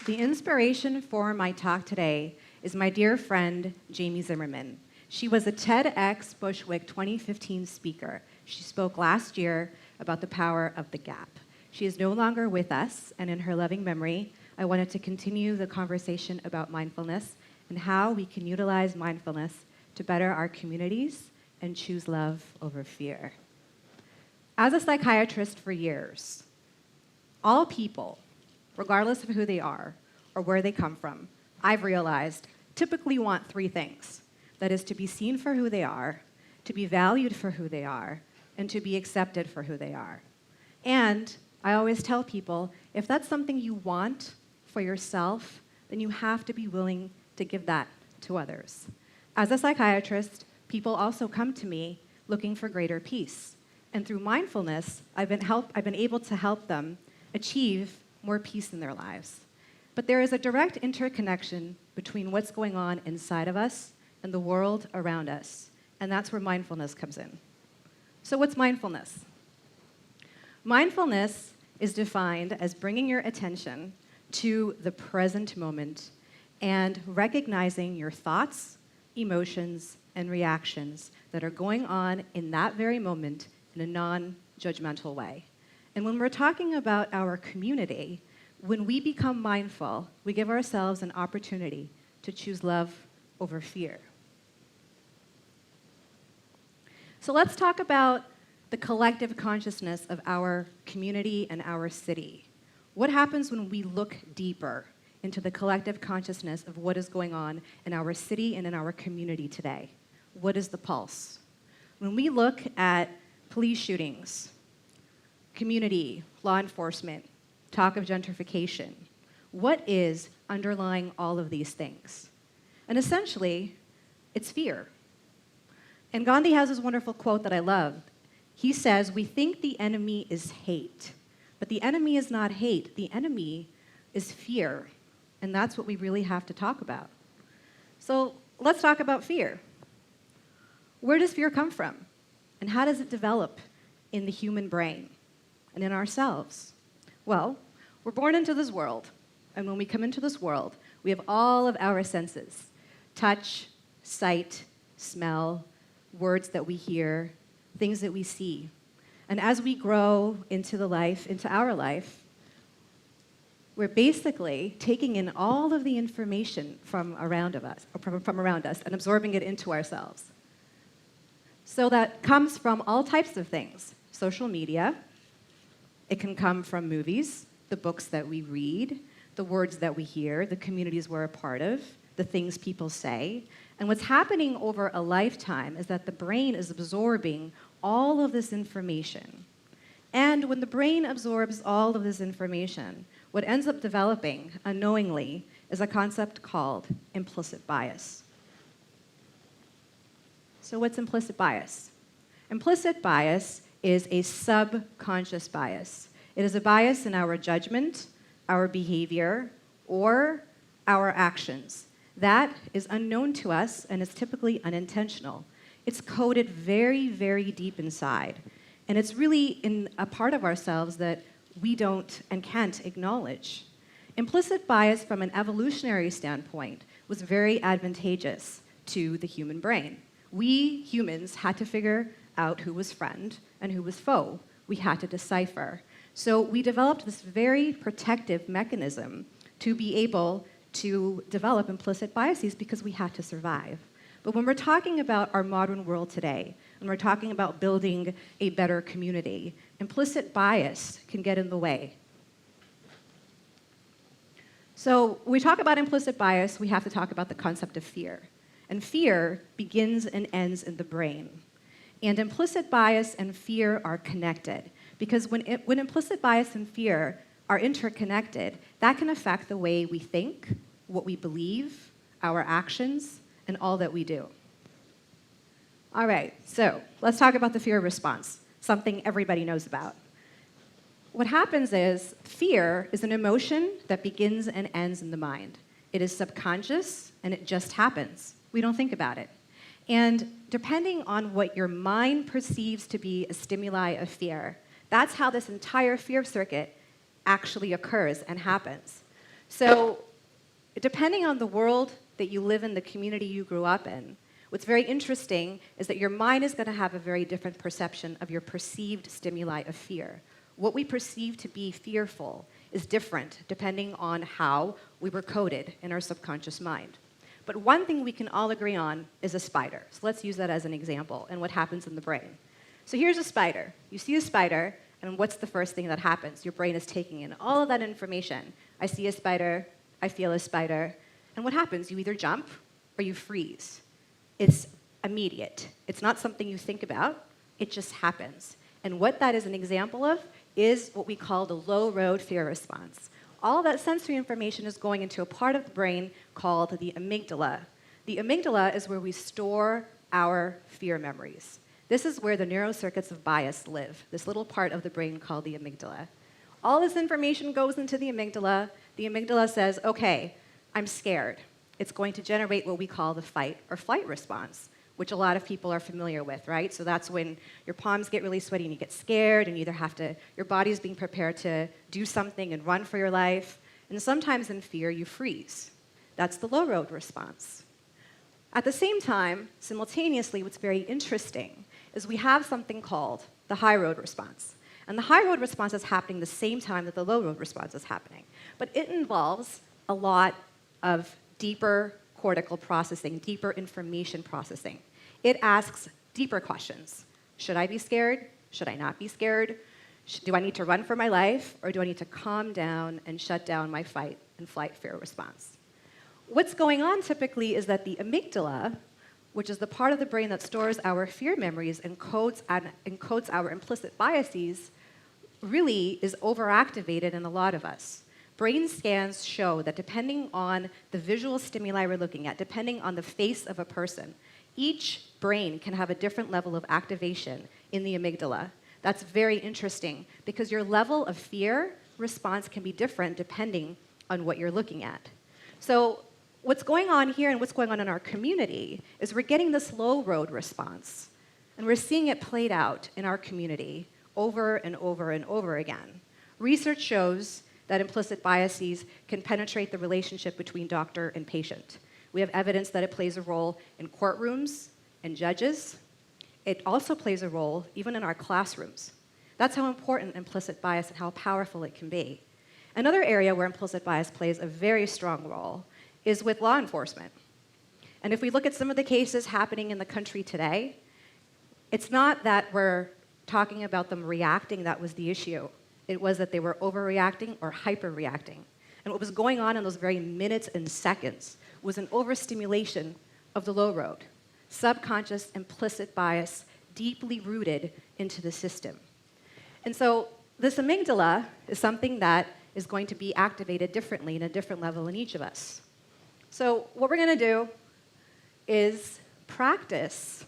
The inspiration for my talk today is my dear friend, Jamie Zimmerman. She was a TEDxBushwick 2015 speaker. She spoke last year about the power of the gap. She is no longer with us, and in her loving memory, I wanted to continue the conversation about mindfulness and how we can utilize mindfulness to better our communities and choose love over fear. As a psychiatrist for years, all people, regardless of who they are or where they come from, I've realized typically want three things. That is, to be seen for who they are, to be valued for who they are, and to be accepted for who they are. And I always tell people, if that's something you want for yourself, then you have to be willing to give that to others. As a psychiatrist, people also come to me looking for greater peace. And through mindfulness, I've been able to help them achieve more peace in their lives. But there is a direct interconnection between what's going on inside of us and the world around us. And that's where mindfulness comes in. So what's mindfulness? Mindfulness is defined as bringing your attention to the present moment and recognizing your thoughts, emotions, and reactions that are going on in that very moment in a non-judgmental way. And when we're talking about our community, when we become mindful, we give ourselves an opportunity to choose love over fear. So let's talk about the collective consciousness of our community and our city. What happens when we look deeper into the collective consciousness of what is going on in our city and in our community today? What is the pulse? When we look at police shootings, community, law enforcement, talk of gentrification, what is underlying all of these things? And essentially, it's fear. And Gandhi has this wonderful quote that I love. He says, "We think the enemy is hate, but the enemy is not hate. The enemy is fear." And that's what we really have to talk about. So let's talk about fear. Where does fear come from? And how does it develop in the human brain and in ourselves? Well, we're born into this world. And when we come into this world, we have all of our senses: touch, sight, smell, words that we hear, things that we see. And as we grow into our life, we're basically taking in all of the information from around us and absorbing it into ourselves. So that comes from all types of things. Social media, it can come from movies, the books that we read, the words that we hear, the communities we're a part of, the things people say. And what's happening over a lifetime is that the brain is absorbing all of this information. And when the brain absorbs all of this information, what ends up developing unknowingly is a concept called implicit bias. So what's implicit bias? Implicit bias is a subconscious bias. It is a bias in our judgment, our behavior, or our actions. That is unknown to us and is typically unintentional. It's coded very, very deep inside. And it's really in a part of ourselves that we don't and can't acknowledge. Implicit bias from an evolutionary standpoint was very advantageous to the human brain. We humans had to figure out who was friend and who was foe. We had to decipher. So we developed this very protective mechanism to be able to develop implicit biases because we had to survive. But when we're talking about our modern world today, and we're talking about building a better community, implicit bias can get in the way. So when we talk about implicit bias, we have to talk about the concept of fear. And fear begins and ends in the brain. And implicit bias and fear are connected. Because when implicit bias and fear are interconnected, that can affect the way we think, what we believe, our actions, and all that we do. All right, so let's talk about the fear response, something everybody knows about. What happens is fear is an emotion that begins and ends in the mind. It is subconscious, and it just happens. We don't think about it. And depending on what your mind perceives to be a stimuli of fear, that's how this entire fear circuit actually occurs and happens. So depending on the world that you live in, the community you grew up in, what's very interesting is that your mind is going to have a very different perception of your perceived stimuli of fear. What we perceive to be fearful is different depending on how we were coded in our subconscious mind. But one thing we can all agree on is a spider. So let's use that as an example and what happens in the brain. So here's a spider. You see a spider, and what's the first thing that happens? Your brain is taking in all of that information. I see a spider, I feel a spider, and what happens? You either jump or you freeze. It's immediate. It's not something you think about, it just happens. And what that is an example of is what we call the low-road fear response. All that sensory information is going into a part of the brain called the amygdala. The amygdala is where we store our fear memories. This is where the neurocircuits of bias live, this little part of the brain called the amygdala. All this information goes into the amygdala. The amygdala says, okay, I'm scared. It's going to generate what we call the fight or flight response, which a lot of people are familiar with, right? So that's when your palms get really sweaty and you get scared and you either have to, your body's being prepared to do something and run for your life. And sometimes in fear, you freeze. That's the low-road response. At the same time, simultaneously, what's very interesting is we have something called the high-road response. And the high-road response is happening the same time that the low-road response is happening. But it involves a lot of deeper cortical processing, deeper information processing. It asks deeper questions. Should I be scared? Should I not be scared? Do I need to run for my life? Or do I need to calm down and shut down my fight and flight fear response? What's going on typically is that the amygdala, which is the part of the brain that stores our fear memories and encodes our implicit biases, really is overactivated in a lot of us. Brain scans show that depending on the visual stimuli we're looking at, depending on the face of a person, each brain can have a different level of activation in the amygdala. That's very interesting because your level of fear response can be different depending on what you're looking at. So what's going on here and what's going on in our community is we're getting this low road response, and we're seeing it played out in our community over and over and over again. Research shows that implicit biases can penetrate the relationship between doctor and patient. We have evidence that it plays a role in courtrooms and judges. It also plays a role even in our classrooms. That's how important implicit bias and how powerful it can be. Another area where implicit bias plays a very strong role is with law enforcement. And if we look at some of the cases happening in the country today, it's not that we're talking about them reacting that was the issue. It was that they were overreacting or hyperreacting. And what was going on in those very minutes and seconds was an overstimulation of the low road, subconscious implicit bias deeply rooted into the system. And so this amygdala is something that is going to be activated differently in a different level in each of us. So what we're going to do is practice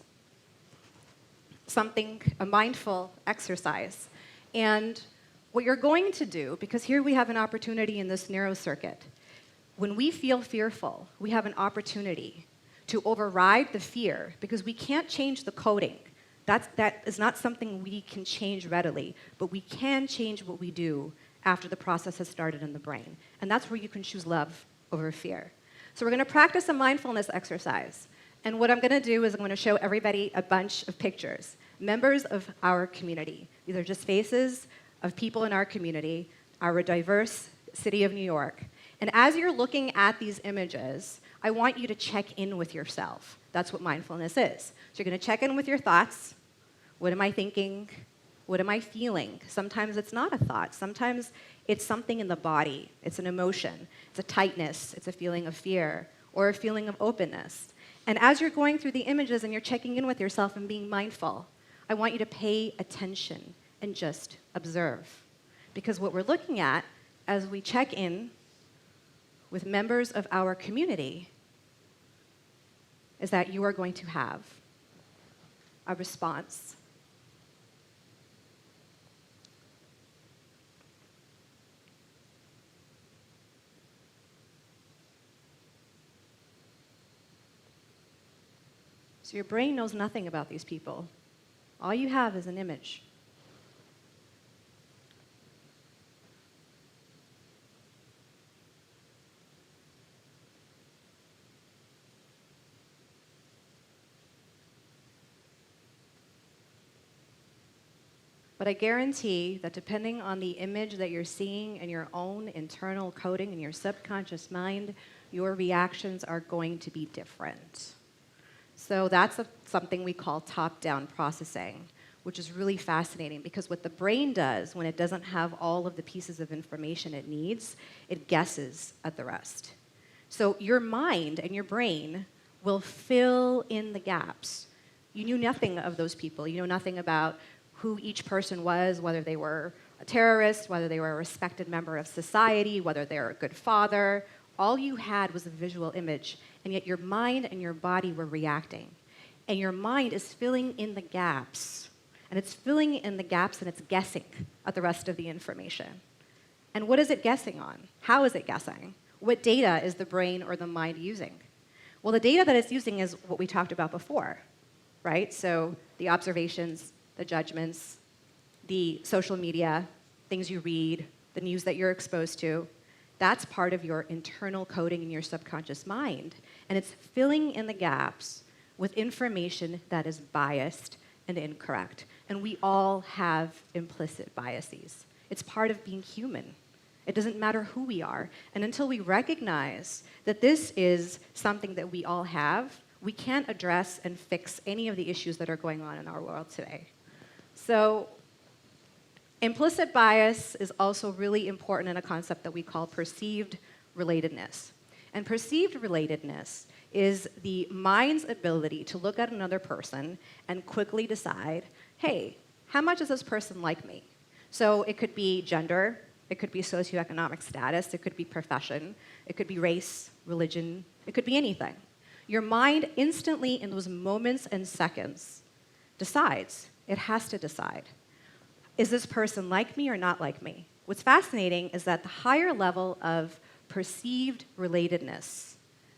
something, a mindful exercise. And what you're going to do, because here we have an opportunity in this neuro circuit, when we feel fearful, we have an opportunity to override the fear because we can't change the coding. That is not something we can change readily, but we can change what we do after the process has started in the brain. And that's where you can choose love over fear. So we're going to practice a mindfulness exercise. And what I'm going to do is I'm going to show everybody a bunch of pictures, members of our community. These are just faces of people in our community, our diverse city of New York. And as you're looking at these images, I want you to check in with yourself. That's what mindfulness is. So you're going to check in with your thoughts. What am I thinking? What am I feeling? Sometimes it's not a thought. Sometimes it's something in the body. It's an emotion. It's a tightness. It's a feeling of fear or a feeling of openness. And as you're going through the images and you're checking in with yourself and being mindful, I want you to pay attention and just observe. Because what we're looking at as we check in with members of our community is that you are going to have a response. So your brain knows nothing about these people. All you have is an image. But I guarantee that depending on the image that you're seeing in your own internal coding in your subconscious mind, your reactions are going to be different. So that's something we call top-down processing, which is really fascinating because what the brain does when it doesn't have all of the pieces of information it needs, it guesses at the rest. So your mind and your brain will fill in the gaps. You knew nothing of those people. You know nothing about who each person was, whether they were a terrorist, whether they were a respected member of society, whether they were a good father. All you had was a visual image, and yet your mind and your body were reacting. And your mind is filling in the gaps. And it's filling in the gaps and it's guessing at the rest of the information. And what is it guessing on? How is it guessing? What data is the brain or the mind using? Well, the data that it's using is what we talked about before, right? So the observations, the judgments, the social media, things you read, the news that you're exposed to, that's part of your internal coding in your subconscious mind. And it's filling in the gaps with information that is biased and incorrect. And we all have implicit biases. It's part of being human. It doesn't matter who we are. And until we recognize that this is something that we all have, we can't address and fix any of the issues that are going on in our world today. So implicit bias is also really important in a concept that we call perceived relatedness. And perceived relatedness is the mind's ability to look at another person and quickly decide, hey, how much is this person like me? So it could be gender, it could be socioeconomic status, it could be profession, it could be race, religion, it could be anything. Your mind instantly, in those moments and seconds, decides. It has to decide. Is this person like me or not like me? What's fascinating is that the higher level of perceived relatedness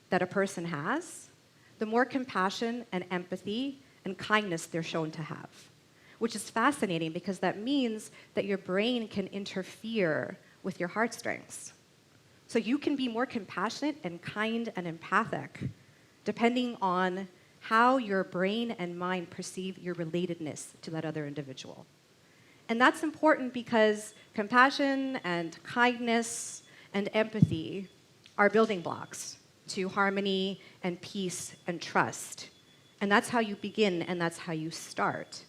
that a person has, the more compassion and empathy and kindness they're shown to have, which is fascinating because that means that your brain can interfere with your heartstrings. So you can be more compassionate and kind and empathic depending on how your brain and mind perceive your relatedness to that other individual. And that's important because compassion and kindness and empathy are building blocks to harmony and peace and trust. And that's how you begin and that's how you start.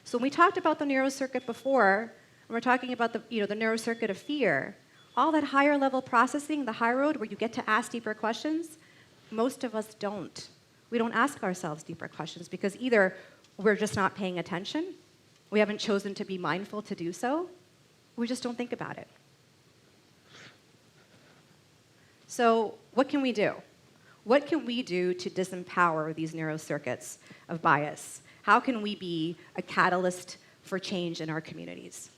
So when we talked about the neurocircuit before, and we're talking about the neurocircuit of fear, all that higher level processing, the high road where you get to ask deeper questions, most of us don't. We don't ask ourselves deeper questions because either we're just not paying attention, we haven't chosen to be mindful to do so, we just don't think about it. So what can we do? What can we do to disempower these neurocircuits of bias? How can we be a catalyst for change in our communities?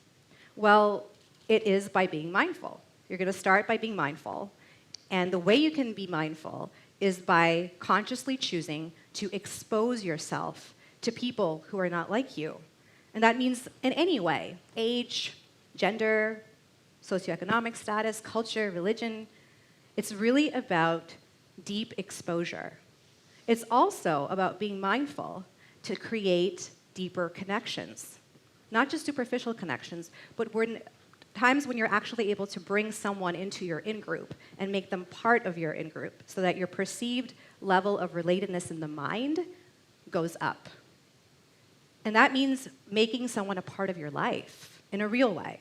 Well, it is by being mindful. You're going to start by being mindful. And the way you can be mindful is by consciously choosing to expose yourself to people who are not like you. And that means in any way, age, gender, socioeconomic status, culture, religion. It's really about deep exposure. It's also about being mindful to create deeper connections. Not just superficial connections, but times when you're actually able to bring someone into your in-group and make them part of your in-group so that your perceived level of relatedness in the mind goes up. And that means making someone a part of your life in a real way.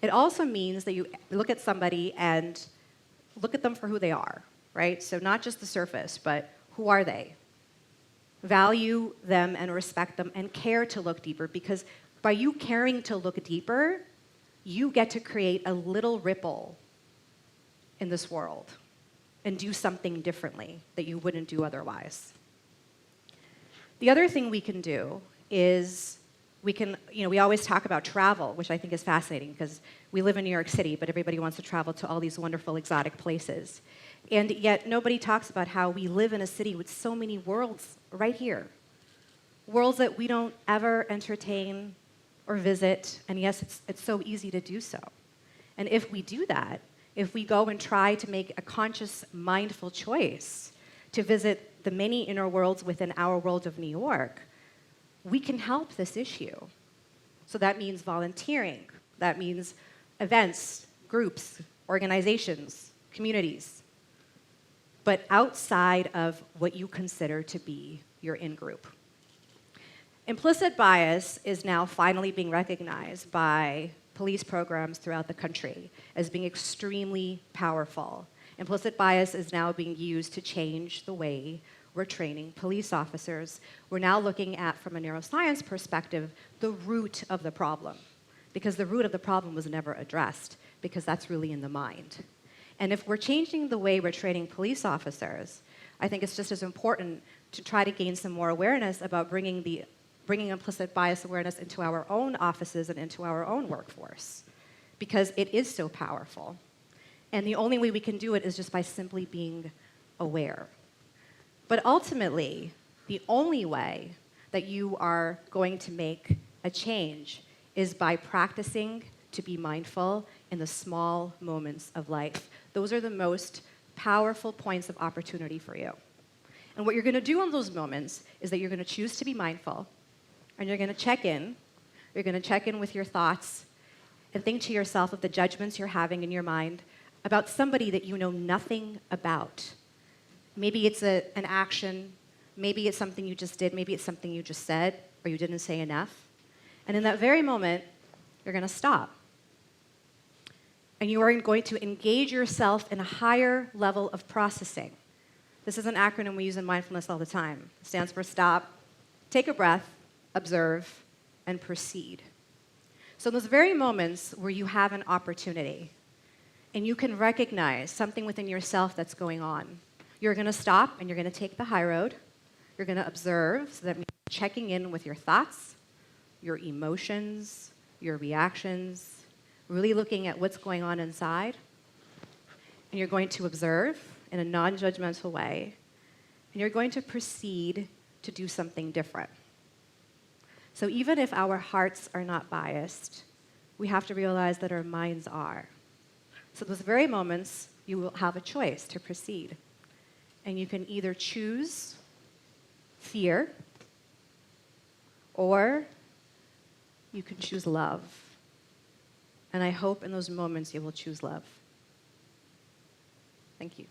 It also means that you look at somebody and look at them for who they are, right? So not just the surface, but who are they? Value them and respect them and care to look deeper, because by you caring to look deeper, you get to create a little ripple in this world and do something differently that you wouldn't do otherwise. The other thing we can do is we always talk about travel, which I think is fascinating because we live in New York City, but everybody wants to travel to all these wonderful exotic places. And yet nobody talks about how we live in a city with so many worlds right here. Worlds that we don't ever entertain or visit, and yes, it's so easy to do so. And if we do that, if we go and try to make a conscious, mindful choice to visit the many inner worlds within our world of New York, we can help this issue. So that means volunteering. That means events, groups, organizations, communities. But outside of what you consider to be your in-group. Implicit bias is now finally being recognized by police programs throughout the country as being extremely powerful. Implicit bias is now being used to change the way we're training police officers. We're now looking at, from a neuroscience perspective, the root of the problem. Because the root of the problem was never addressed, because that's really in the mind. And if we're changing the way we're training police officers, I think it's just as important to try to gain some more awareness about bringing implicit bias awareness into our own offices and into our own workforce, because it is so powerful. And the only way we can do it is just by simply being aware. But ultimately, the only way that you are going to make a change is by practicing to be mindful in the small moments of life. Those are the most powerful points of opportunity for you. And what you're going to do in those moments is that you're going to choose to be mindful, and you're going to check in. You're going to check in with your thoughts and think to yourself of the judgments you're having in your mind about somebody that you know nothing about. Maybe it's an action, maybe it's something you just did, maybe it's something you just said, or you didn't say enough. And in that very moment, you're going to stop. And you are going to engage yourself in a higher level of processing. This is an acronym we use in mindfulness all the time. It stands for stop, take a breath, observe, and proceed. So in those very moments where you have an opportunity, and you can recognize something within yourself that's going on, you're going to stop and you're going to take the high road. You're going to observe, so that means checking in with your thoughts, your emotions, your reactions, really looking at what's going on inside. And you're going to observe in a non-judgmental way, and you're going to proceed to do something different. So even if our hearts are not biased, we have to realize that our minds are. So those very moments, you will have a choice to proceed. And you can either choose fear, or you can choose love. And I hope in those moments you will choose love. Thank you.